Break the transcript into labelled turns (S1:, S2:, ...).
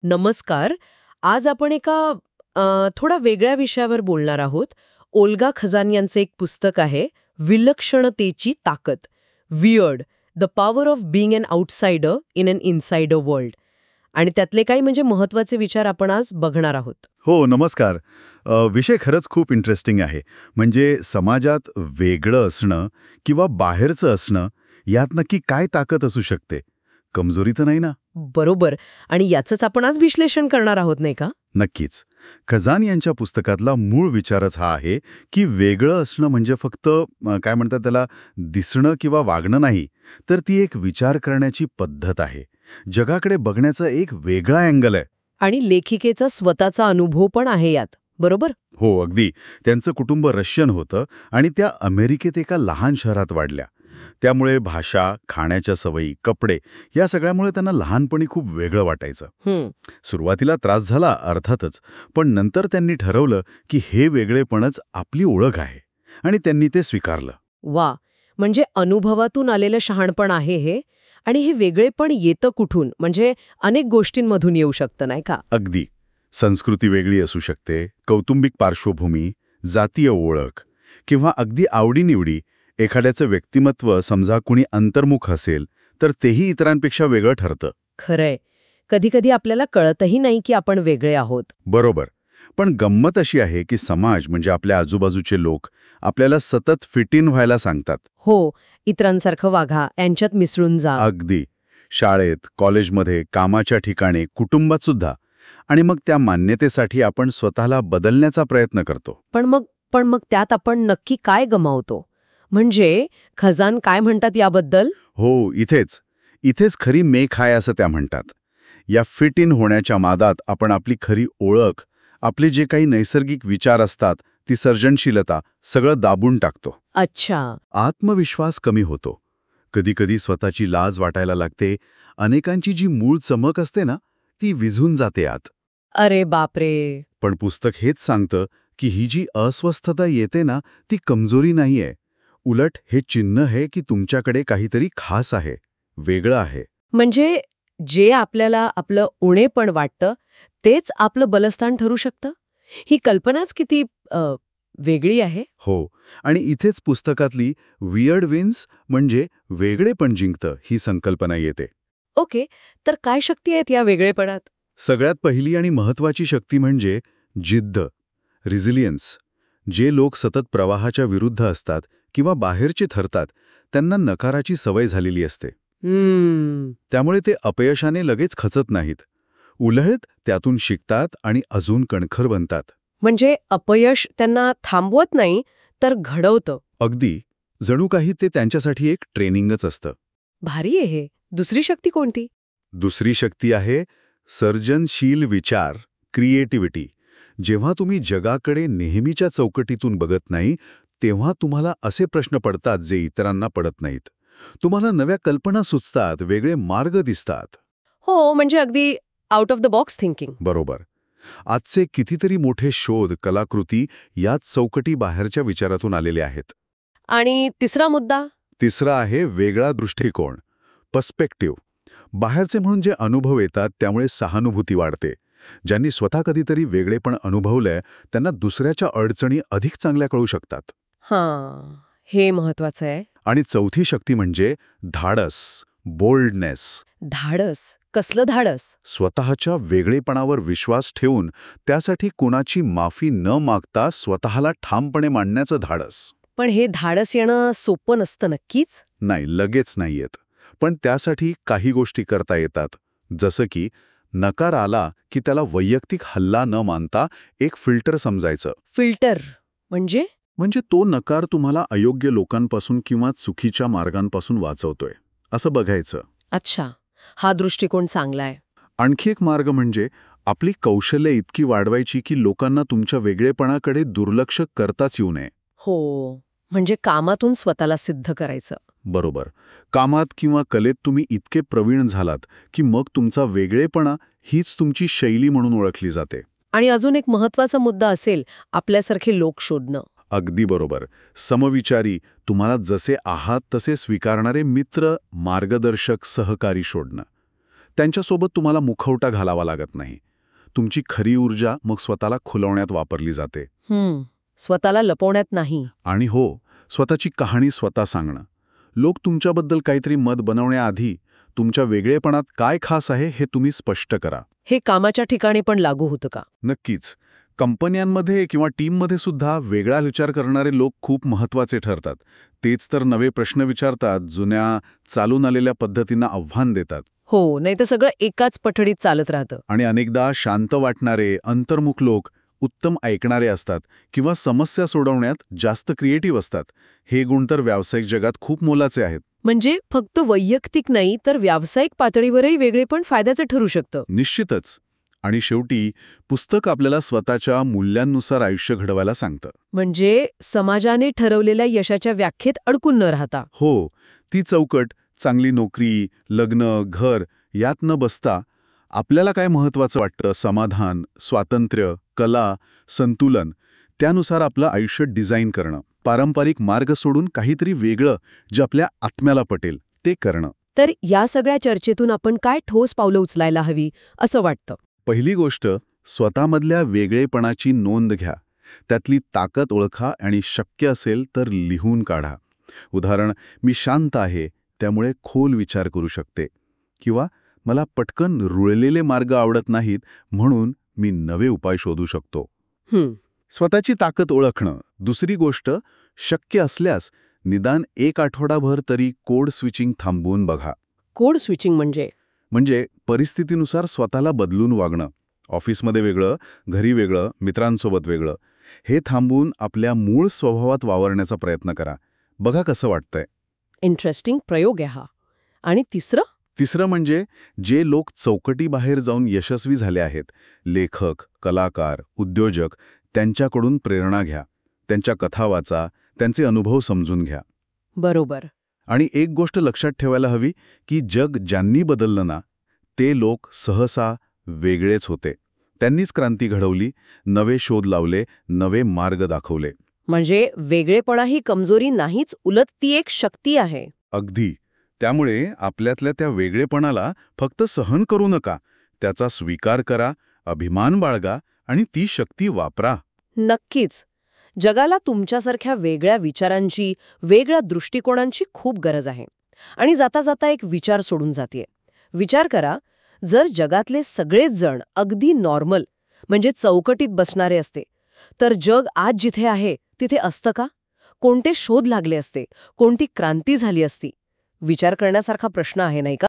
S1: नमस्कार. आज आपण एका थोडा वेगळ्या विषयावर बोलणार आहोत. ओल्गा खजान यांचं एक पुस्तक आहे, विलक्षणतेची ताकद. Weird, the power of being an outsider in an insider world. आणि त्यातले काही म्हणजे महत्वाचे विचार आपण आज बघणार आहोत.
S2: हो, नमस्कार. विषय खरंच खूप इंटरेस्टिंग आहे. म्हणजे समाजात वेगळं असणं किंवा बाहेरचं असणं यात नक्की काय ताकद असू शकते? कमजोरी तर नाही ना?
S1: बरोबर. आणि याचंच आपण आज विश्लेषण करणार आहोत, नाही का?
S2: नक्कीच. खजान यांच्या पुस्तकातला मूळ विचारच हा आहे की वेगळं असणं म्हणजे फक्त काय म्हणतात त्याला दिसणं किंवा वागणं नाही, तर ती एक विचार करण्याची पद्धत आहे. जगाकडे बघण्याचा एक वेगळा अँगल आहे.
S1: आणि लेखिकेचा स्वतःचा अनुभव पण आहे यात, बरोबर?
S2: हो, अगदी. त्यांचं कुटुंब रशियन होतं आणि त्या अमेरिकेत एका लहान शहरात वाढल्या. त्यामुळे भाषा, खाण्याच्या सवयी, कपडे या सगळ्यामुळे त्यांना लहानपणी खूप वेगळं वाटायचं. सुरुवातीला त्रास झाला अर्थातच, पण नंतर त्यांनी ठरवलं की हे वेगळेपणच आपली ओळख आहे आणि त्यांनी ते स्वीकारलं.
S1: वा, म्हणजे अनुभवातून आलेलं शहाणपण आहे हे. आणि हे वेगळेपण येतं कुठून? म्हणजे अनेक गोष्टींमधून येऊ शकतं, नाही का?
S2: अगदी. संस्कृती वेगळी असू शकते, कौटुंबिक पार्श्वभूमी, जातीय ओळख किंवा अगदी आवडीनिवडी. एखाद्याचं व्यक्तिमत्व समजा कुणी अंतर्मुख असेल तर तेही इतरांपेक्षा वेगळं ठरतं.
S1: खरंय. कधीकधी आपल्याला कळतही नाही की आपण वेगळे आहोत.
S2: बरोबर. पण गंमत अशी आहे की समाज म्हणजे आपल्या आजूबाजूचे लोक आपल्याला सतत फिट इन व्हायला सांगतात.
S1: हो, इतरांसारखं वागा, यांच्यात मिसळून जा.
S2: अगदी. शाळेत, कॉलेजमध्ये, कामाच्या ठिकाणी, कुटुंबात सुद्धा. आणि मग त्या मान्यतेसाठी आपण स्वतःला बदलण्याचा प्रयत्न करतो.
S1: पण मग त्यात आपण नक्की काय गमावतो? म्हणजे खजान काय म्हणतात याबद्दल?
S2: हो, इथेच खरी मेख आहे असं त्या म्हणतात. या फिट इन होण्याच्या मादात आपण आपली खरी ओळख, आपले जे काही नैसर्गिक विचार असतात, ती सर्जनशीलता सगळं दाबून टाकतो.
S1: अच्छा.
S2: आत्मविश्वास कमी होतो. कधीकधी स्वतःची लाज वाटायला लागते. अनेकांची जी मूळ चमक असते ना, ती विझून जाते आत.
S1: अरे बापरे.
S2: पण पुस्तक हेच सांगतं की ही जी अस्वस्थता येते ना, ती कमजोरी नाहीये. उलट हे चिन्ह आहे की तुमच्याकडे काहीतरी खास आहे, वेगळं आहे.
S1: म्हणजे जे आपल्याला आपलं उणेपण वाटतं तेच आपलं बलस्थान ठरू शकतं? ही कल्पनाच किती वेगळी आहे.
S2: हो, आणि इथेच पुस्तकातली वियर्ड विन्स म्हणजे वेगळेपण जिंकतं ही संकल्पना येते.
S1: ओके, तर काय शक्ती आहेत या वेगळेपणात?
S2: सगळ्यात पहिली आणि महत्वाची शक्ती म्हणजे जिद्द, रिझिलियन्स. जे लोक सतत प्रवाहाच्या विरुद्ध असतात किंवा बाहेरचे ठरतात, त्यांना नकाराची सवय झालेली असते. त्यामुळे ते अपयशाने लगेच खचत नाहीत. उलट त्यातून शिकतात आणि अजून कणखर बनतात.
S1: म्हणजे अपयश त्यांना थांबवत नाही, तर घडवतं.
S2: अगदी. जणू काही ते त्यांच्यासाठी एक ट्रेनिंगच असतं.
S1: भारी आहे हे. दुसरी शक्ती कोणती?
S2: दुसरी शक्ती आहे सर्जनशील विचार, क्रिएटिव्हिटी. जेव्हा तुम्ही जगाकडे नेहमीच्या चौकटीतून बघत नाही, तेव्हा तुम्हाला असे प्रश्न पडतात जे इतरांना पडत नाहीत. तुम्हाला नव्या कल्पना सुचतात, वेगळे मार्ग दिसतात.
S1: हो, म्हणजे अगदी out of the box thinking.
S2: बरोबर. आजचे कितीतरी मोठे शोध, कलाकृती याच चौकटी बाहेरच्या विचारातून आलेले आहेत.
S1: आणि तिसरा मुद्दा?
S2: तिसरा आहे वेगळा दृष्टिकोन, पर्स्पेक्टिव्ह. बाहेरचे म्हणून जे अनुभव येतात त्यामुळे सहानुभूती वाढते. ज्यांनी स्वतः कधीतरी वेगळेपण अनुभवलंय त्यांना दुसऱ्याच्या अडचणी अधिक चांगल्या कळू शकतात.
S1: हां, हे महत्वाचं आहे.
S2: आणि चौथी शक्ती म्हणजे धाडस, बोल्डनेस.
S1: धाडस? कसलं धाडस?
S2: स्वतःच्या वेगळेपणावर विश्वास ठेवून त्यासाठी कुणाची माफी न मागता स्वतःला ठामपणे मांडण्याचं धाडस.
S1: पण हे धाडस येणं सोपं नसतं नक्कीच.
S2: नाही, लगेच नाही येत. पण त्यासाठी काही गोष्टी करता येतात. जसं की नकार आला की त्याला वैयक्तिक हल्ला न मानता एक फिल्टर समजायचं.
S1: फिल्टर म्हणजे?
S2: म्हणजे तो नकार तुम्हाला अयोग्य लोकांपासून किंवा चुकीच्या मार्गांपासून वाचवतोय असं बघायचं.
S1: अच्छा, हा दृष्टिकोन चांगला आहे.
S2: आणखी एक मार्ग म्हणजे आपली कौशल्य इतकी वाढवायची की लोकांना तुमच्या वेगळेपणाकडे दुर्लक्ष करताच येऊ नये.
S1: हो, म्हणजे कामातून स्वतःला सिद्ध करायचं.
S2: बरोबर. कामात किंवा कलेत तुम्ही इतके प्रवीण झालात की मग तुमचा वेगळेपणा हीच तुमची शैली म्हणून ओळखली जाते.
S1: आणि अजून एक महत्वाचा मुद्दा असेल, आपल्यासारखे लोक शोधणं.
S2: अगदी बरोबर. समविचारी, तुम्हाला जसे आहात तसे स्वीकारणारे मित्र, मार्गदर्शक, सहकारी शोधणं. त्यांच्यासोबत तुम्हाला मुखवटा घालावा लागत नाही. तुमची खरी ऊर्जा मग स्वतःला खुलवण्यात वापरली जाते.
S1: स्वतःला लपवण्यात नाही.
S2: आणि हो, स्वतःची कहाणी स्वतः सांगणं. लोक तुमच्याबद्दल काहीतरी मत बनवण्याआधी तुमच्या वेगळेपणात काय खास आहे हे तुम्ही स्पष्ट करा.
S1: हे कामाच्या ठिकाणी पण लागू होतं का?
S2: नक्कीच. कंपन्यांमध्ये किंवा टीममध्ये सुद्धा वेगळा विचार करणारे लोक खूप महत्त्वाचे ठरतात. तेच तर नवे प्रश्न विचारतात, जुन्या चालून आलेल्या पद्धतींना आव्हान देतात.
S1: हो, नाही तर सगळं एकाच पठडीत चालत राहतं.
S2: आणि अनेकदा शांत वाटणारे, अंतर्मुख लोक उत्तम ऐकणारे असतात किंवा समस्या सोडवण्यात जास्त क्रिएटिव्ह असतात. हे गुण तर व्यावसायिक जगात खूप मोलाचे आहेत.
S1: म्हणजे फक्त वैयक्तिक नाही तर व्यावसायिक पातळीवरही वेगळेपण फायद्याचं ठरू शकतं.
S2: निश्चितच. आणि शेवटी पुस्तक आपल्याला स्वतःच्या मूल्यांनुसार आयुष्य घडवायला सांगतं.
S1: म्हणजे समाजाने ठरवलेल्या यशाच्या व्याख्येत अडकून न राहता.
S2: हो, ती चौकट चांगली नोकरी, लग्न, घर यात न बसता आपल्याला काय महत्त्वाचं वाटतं, समाधान, स्वातंत्र्य, कला, संतुलन, त्यानुसार आपलं आयुष्य डिझाईन करणं. पारंपरिक मार्ग सोडून काहीतरी वेगळं जे आपल्या आत्म्याला पटेल ते करणं.
S1: तर या सगळ्या चर्चेतून आपण काय ठोस पावलं उचलायला हवी असं वाटतं?
S2: पहिली गोष्ट, स्वतःमधल्या वेगळेपणाची नोंद घ्या. त्यातली ताकद ओळखा आणि शक्य असेल तर लिहून काढा. उदाहरण, मी शांत आहे त्यामुळे खोल विचार करू शकते. किंवा मला पटकन रुळलेले मार्ग आवडत नाहीत म्हणून मी नवे उपाय शोधू शकतो. स्वतःची ताकद ओळखणं. दुसरी गोष्ट, शक्य असल्यास निदान 1 आठवडाभर तरी कोड स्विचिंग थांबवून बघा.
S1: कोड स्विचिंग म्हणजे
S2: परिस्थितीनुसार स्वतःला बदलून वागणं. ऑफिसमध्ये वेगळं, घरी वेगळं, मित्रांसोबत वेगळं. हे थांबवून आपल्या मूळ स्वभावात वावरण्याचा प्रयत्न करा. बघा कसं वाटतंय.
S1: इंटरेस्टिंग प्रयोग आहे हा. आणि तिसरं
S2: म्हणजे जे लोक चौकटीबाहेर जाऊन यशस्वी झाले आहेत, लेखक, कलाकार, उद्योजक, त्यांच्याकडून प्रेरणा घ्या. त्यांच्या कथा वाचा, त्यांचे अनुभव समजून घ्या.
S1: बरोबर.
S2: आणि एक गोष्ट लक्षात ठेवायला हवी की जग ज्यांनी बदललं ना, ते लोक सहसा वेगळेच होते. त्यांनीच क्रांती घडवली, नवे शोध लावले, नवे मार्ग दाखवले.
S1: म्हणजे वेगळेपणा ही कमजोरी नाहीच, उलट ती एक शक्ती आहे.
S2: अगदी. त्यामुळे आपल्यातल्या त्या वेगळेपणाला फक्त सहन करू नका, त्याचा स्वीकार करा, अभिमान बाळगा आणि ती शक्ती वापरा.
S1: नक्कीच. जगाला तुमच्यासारख्या वेगळ्या विचारांची, वेगळ्या दृष्टिकोनांची खूप गरज आहे. आणि जाता जाता एक विचार सोडून जातीये. विचार करा, जर जगातले सगळेच जण अगदी नॉर्मल म्हणजे चौकटीत बसणारे असते, तर जग आज जिथे आहे तिथे असतं का? कोणते शोध लागले असते? कोणती क्रांती झाली असती? विचार करण्यासारखा प्रश्न आहे, नाही का?